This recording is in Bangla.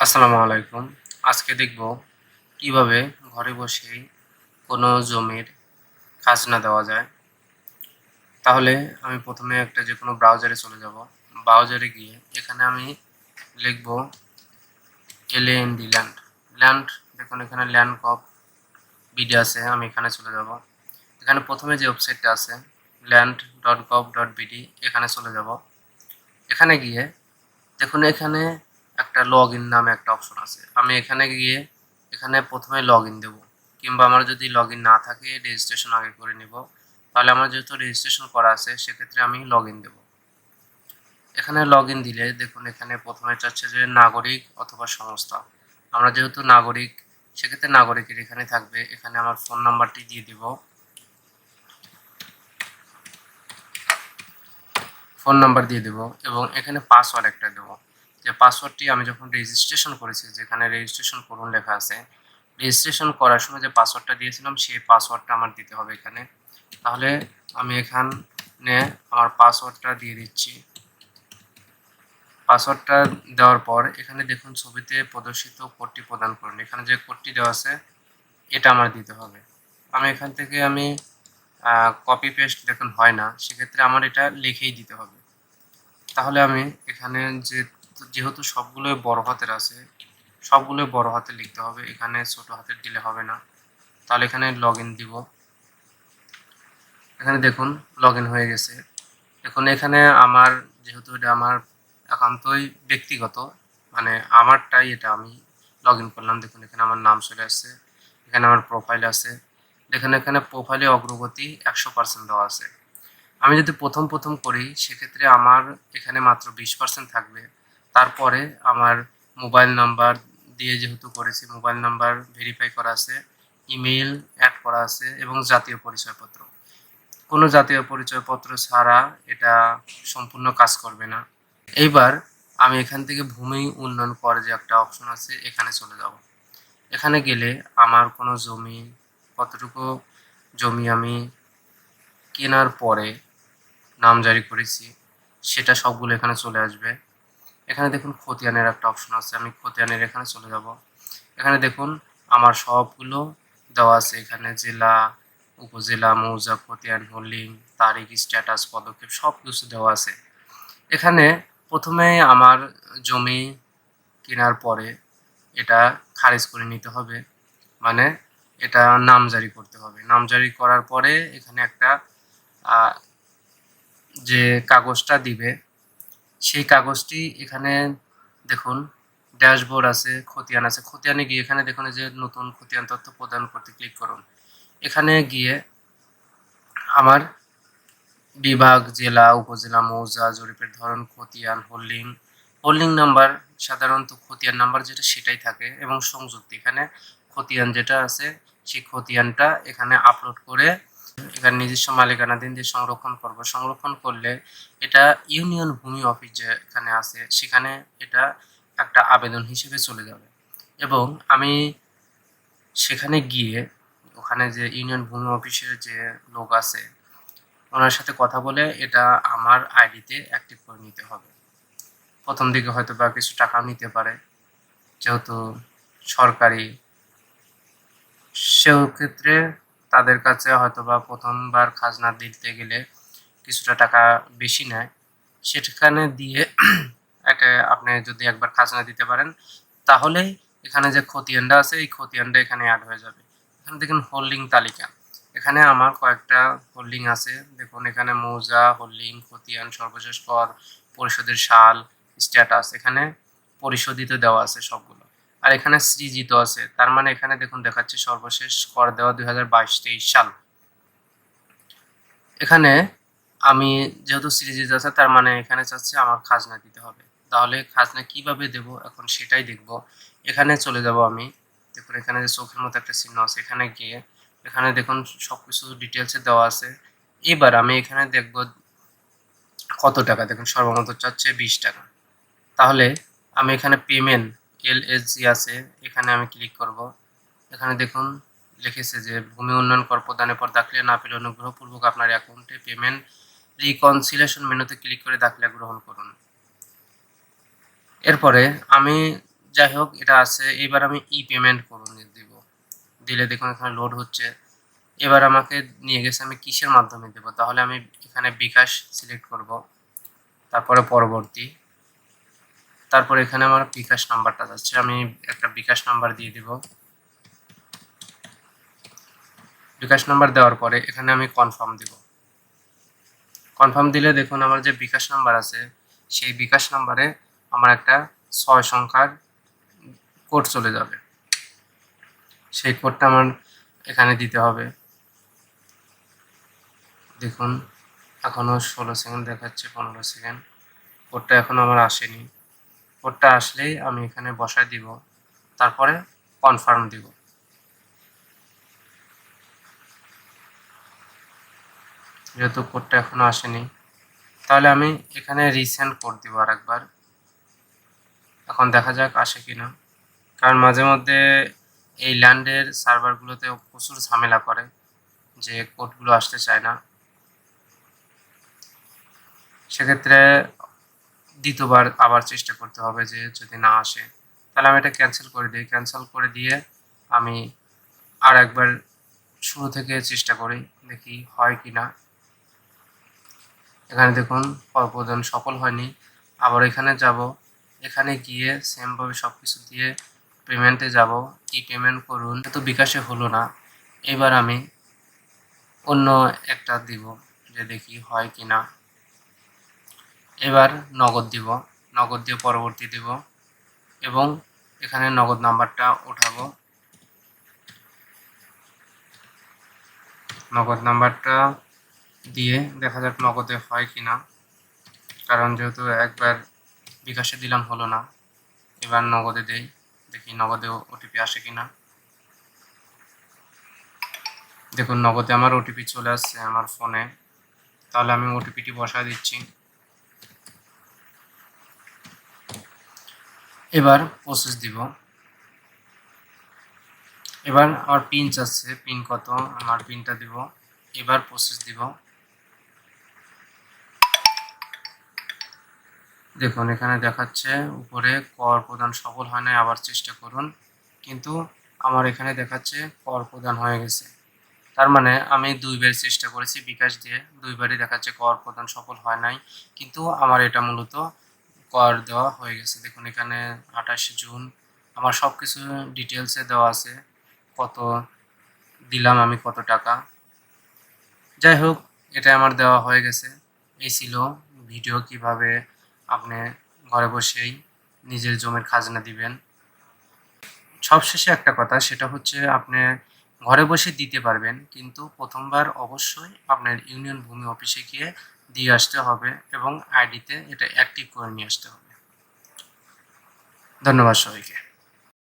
আসসালামু আলাইকুম। আজকে দেখব কিভাবে ঘরে বসেই কোনো জমির খাজনা দেওয়া যায়। তাহলে আমি ১ম এ একটা যেকোনো ব্রাউজারে চলে যাব। ব্রাউজারে গিয়ে এখানে আমি লিখব LAND ল্যান্ড। ল্যান্ড দেখুন এখানে ল্যান্ড কপ বিডি আছে। আমি এখানে চলে যাব। এখানে ১ম এ যে ওয়েবসাইটটা আছে land.gov.bd এখানে চলে যাব। এখানে গিয়ে দেখুন এখানে একটা লগইন নামে একটা অপশন আছে। আমি এখানে গিয়ে এখানে ১ম এ লগইন দেব। কিংবা আমার যদি লগইন না থাকে রেজিস্ট্রেশন আগে করে নিব। তাহলে আমার যেহেতু রেজিস্ট্রেশন করা আছে সেক্ষেত্রে আমি লগইন দেব। এখানে লগইন দিলে দেখুন এখানে ১ম এ চাচ্ছে যে নাগরিক অথবা সংস্থা। আমরা যেহেতু নাগরিক সেক্ষেত্রে নাগরিকের এখানে থাকবে। এখানে আমার ফোন নাম্বারটি দিয়ে দিব। ফোন নাম্বার দিয়ে দেব এবং এখানে পাসওয়ার্ড একটা দেব। যে পাসওয়ার্ডটি আমি যখন রেজিস্ট্রেশন করেছি যেখানে রেজিস্ট্রেশন করুন লেখা আছে, রেজিস্ট্রেশন করার সময় যে পাসওয়ার্ডটা দিয়েছিলাম সেই পাসওয়ার্ডটা আমার দিতে হবে এখানে। তাহলে আমি এখানে আমার পাসওয়ার্ডটা দিয়ে দিচ্ছি। পাসওয়ার্ডটা দেওয়ার পর এখানে দেখুন ছবিতে প্রদর্শিত কোডটি প্রদান করুন। এখানে যে কোডটি দেওয়া আছে এটা আমার দিতে হবে। আমি এখান থেকে কপি পেস্ট দেখুন হয় না, সেক্ষেত্রে আমার এটা লিখেই দিতে হবে। তাহলে আমি এখানে যেহেতু সবগুলোই বড় হাতের আছে, সবগুলোই বড় হাতে লিখতে হবে। এখানে ছোট হাতের দিলে হবে না। তাহলে এখানে লগইন দিব। এখানে দেখুন লগইন হয়ে গেছে। দেখুন এখানে আমার যেহেতু এটা আমার একান্তই ব্যক্তিগত, মানে আমারটাই এটা, আমি লগইন করলাম। দেখুন এখানে আমার নাম চলে আসছে। এখানে আমার প্রোফাইল আছে। দেখুন এখানে প্রোফাইলে অগ্রগতি ১০০% দেওয়া আছে। আমি যদি প্রথম করি সেক্ষেত্রে আমার এখানে মাত্র 20% থাকবে। তারপরে আমার মোবাইল নাম্বার দিয়ে যেহেতু করেছি, মোবাইল নাম্বার ভেরিফাই করা আছে, ইমেইল অ্যাড করা আছে এবং জাতীয় পরিচয়পত্র। কোনো জাতীয় পরিচয়পত্র ছাড়া এটা সম্পূর্ণ কাজ করবে না। এইবার আমি এখান থেকে ভূমি উন্নয়ন কর যে একটা অপশন আছে এখানে চলে যাব। এখানে গেলে আমার কোনো জমি, কতটুকু জমি আমি কেনার পরে নামজারি করেছি সেটা সবগুলো এখানে চলে আসবে। এখানে দেখুন খতিয়ানের একটা অপশন আছে। আমি খতিয়ানের এখানে চলে যাব। এখানে দেখুন আমার সবগুলো দেওয়া আছে। এখানে জেলা, উপজেলা, মৌজা, খতিয়ান, হোল্ডিং, তারিখ, স্ট্যাটাস, পদক্ষেপ সবকিছু দেওয়া আছে। এখানে ১ম এ আমার জমি কেনার পরে এটা খারিজ করে নিতে হবে। মানে এটা নামজারি করতে হবে। নামজারি করার পরে এখানে একটা আ যে কাগজটা দিবে সেই কাগজটি এখানে দেখুন ড্যাশবোর্ড আছে, খতিয়ান আছে। খতিয়ানে গিয়ে এখানে দেখুন এই যে নতুন খতিয়ান তথ্য প্রদান করতে ক্লিক করুন। এখানে গিয়ে আমার বিভাগ, জেলা, উপজেলা, মৌজা, জরিপের ধরন, খতিয়ান, হোল্ডিং নাম্বার, সাধারণত খতিয়ান নাম্বার যেটা সেটাই থাকে এবং সংযুক্তি। এখানে খতিয়ান যেটা আছে সেই খতিয়ানটা এখানে আপলোড করে এখানে নিজস্ব মালিকানাধীন দিয়ে সংরক্ষণ করব। সংরক্ষণ করলে এটা ইউনিয়ন ভূমি অফিস যেখানে আছে সেখানে এটা একটা আবেদন হিসেবে চলে যাবে এবং আমি সেখানে গিয়ে ওখানে যে ইউনিয়ন ভূমি অফিসের যে লোক আছে ওনার সাথে কথা বলে এটা আমার আইডিতে অ্যাক্টিভ করে নিতে হবে। ১ম দিকে হয়তোবা কিছু টাকাও নিতে পারে। যেহেতু সরকারি, সেক্ষেত্রে তাদের কাছে হয়তোবা ১ম বার খাজনা দিতে গেলে কিছুটা টাকা বেশি নেয়। সেখানে দিয়ে একটা আপনি যদি একবার খাজনা দিতে পারেন তাহলেই এখানে যে খতিয়ানটা আছে এই খতিয়ানটা এখানে এড হয়ে যাবে। এখানে দেখুন হোল্ডিং তালিকা। এখানে আমার কয়েকটা হোল্ডিং আছে। দেখুন এখানে মৌজা, হোল্ডিং, খতিয়ান, সর্বশেষ কর পরিশোধের সাল, স্ট্যাটাস এখানে পরিশোধিত দেওয়া আছে সবগুলো। আর এখানে সৃজিত আছে। তার মানে এখানে দেখুন দেখাচ্ছে সর্বশেষ কর দেওয়া ২০২২-২৩ সাল। এখানে আমি যেহেতু সৃজিত আছে তার মানে এখানে চাচ্ছে আমার খাজনা দিতে হবে। তাহলে খাজনা কিভাবে দেব এখন সেটাই দেখব। এখানে চলে যাব আমি। দেখুন এখানে যে চোখের মতো একটা চিহ্ন আছে এখানে গিয়ে এখানে দেখুন সবকিছু ডিটেইলসে দেওয়া আছে। এবার আমি এখানে দেখব কত টাকা, দেখুন সর্বমোট চাচ্ছে ২০ টাকা। তাহলে আমি এখানে পেমেন্ট LSG আছে এখানে আমি ক্লিক করব। এখানে দেখুন লিখেছে যে ভূমি উন্নয়ন কর প্রদানের পর দাখিলা না পেলে অনুগ্রহপূর্বক আপনার অ্যাকাউন্টে পেমেন্ট রিকনসিলিয়েশন মেনুতে ক্লিক করে দাখিলা গ্রহণ করুন। এরপরে আমি যাই হোক, এটা আছে। এবার আমি ই পেমেন্ট করুন দিব, দিলে দেখুন এখানে লোড হচ্ছে। এবার আমাকে নিয়ে গেছে আমি কিসের মাধ্যমে দেব, তাহলে আমি এখানে বিকাশ সিলেক্ট করব, তারপরে পরবর্তী, তারপরে এখানে আমার বিকাশ নাম্বারটা যাচ্ছে, আমি একটা বিকাশ নাম্বার দিয়ে দিব। বিকাশ নাম্বার দেওয়ার পরে এখানে আমি কনফার্ম দিব। কনফার্ম দিলে দেখুন আমার যে বিকাশ নাম্বার আছে সেই বিকাশ নাম্বারে আমার একটা 6 সংখ্যার কোড চলে যাবে। সেই কোডটা আমার এখানে দিতে হবে। দেখুন এখনো 16 সেকেন্ড দেখাচ্ছে, 15 সেকেন্ড। কোডটা এখনো আমার আসেনি। কোডটা আসলেই আমি এখানে বসায় দিব, তারপরে কনফার্ম দিব। যেহেতু কোডটা এখনো আসেনি, তাহলে আমি এখানে রিসেন্ড কোড দিব আরেকবার। এখন দেখা যাক আসে কিনা, কারণ মাঝে মধ্যে এই ল্যান্ডের সার্ভারগুলোতে প্রচুর ঝামেলা করে যে কোডগুলো আসতে চায় না। সেক্ষেত্রে দ্বিতীয়বার আবার চেষ্টা করতে হবে, যে যদি না আসে তাহলে আমি এটা ক্যান্সেল করে দিই। ক্যান্সেল করে দিয়ে আমি আর একবার শুরু থেকে চেষ্টা করি, দেখি হয় কি না। এখানে দেখুন প্রদান সফল হয়নি। আবার এখানে যাব, এখানে গিয়ে সেমভাবে সব কিছু দিয়ে পেমেন্টে যাব, ই পেমেন্ট করুন। তো বিকাশে হলো না, এবার আমি অন্য একটা দিব, যে দেখি হয় কি না। এবার নগদ দিব, নগদ দিয়ে পরবর্তী দিব এবং এখানে নগদ নাম্বারটা উঠাবো। নগদ নাম্বারটা দিয়ে দেখা যাক নগদে হয় কিনা, কারণ যেহেতু একবার বিকাশে দিলাম হলো না, এবার নগদে দেই, দেখি নগদে ওটিপি আসে কিনা। দেখুন নগদে আমার ওটিপি চলে আসছে আমার ফোনে, তাহলে আমি ওটিপিটি বসায় দিচ্ছি। এবার প্রসেস দিব। এবার আমার পিন চাচ্ছে, পিন কত, আমার পিনটা দিব। এবার প্রসেস দিব। দেখুন এখানে দেখাচ্ছে উপরে কর প্রদান সফল হয় নাই, আবার চেষ্টা করুন। কিন্তু আমার এখানে দেখাচ্ছে কর প্রদান হয়ে গেছে। তার মানে আমি দুইবার চেষ্টা করেছি বিকাশ দিয়ে, দুইবারই দেখাচ্ছে কর প্রদান সফল হয় নাই, কিন্তু আমার এটা মূলত কর দেওয়া হয়ে গেছে। দেখুন এখানে 28 জুন আমার সব কিছু ডিটেলসে দেওয়া আছে, কত দিলাম আমি, কত টাকা। যাই হোক, এটা আমার দেওয়া হয়ে গেছে। এই ছিল ভিডিও কিভাবে আপনি ঘরে বসেই নিজের জমির খাজনা দিবেন। সবশেষে একটা কথা, সেটা হচ্ছে আপনি ঘরে বসে দিতে পারবেন, কিন্তু প্রথমবার অবশ্যই আপনার ইউনিয়ন ভূমি অফিসে গিয়ে দিয়ে আসতে হবে এবং আইডিতে এটা অ্যাক্টিভ করে নিয়ে আসতে হবে। ধন্যবাদ সবাইকে।